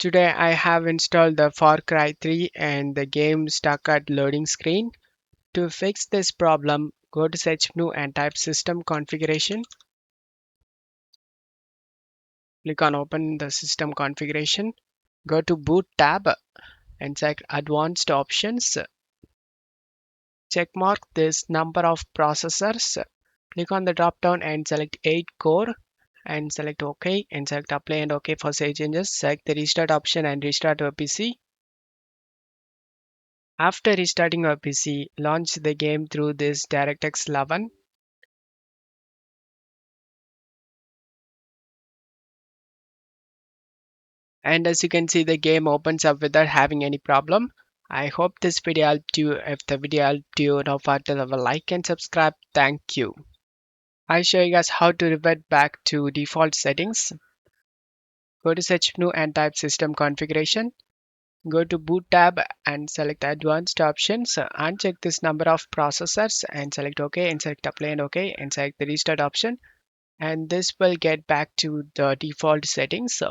Today I have installed the Far Cry 3 and the game stuck at loading screen. To fix this problem, go to search menu and type system configuration. Click on open the system configuration. Go to boot tab and select advanced options. Check mark this number of processors. Click on the drop down and select 8 core and select OK and select apply and OK for save changes. Select the restart option and restart your PC. After restarting your PC, launch the game through this DirectX 11. And as you can see, the game opens up without having any problem. I hope this video helped you. If the video helped you, don't forget to leave a like and subscribe. Thank you. I'll show you guys how to revert back to default settings. Go to search menu and type system configuration. Go to boot tab and select advanced options. Uncheck this number of processors and select OK and select apply and OK and select the restart option. And this will get back to the default settings.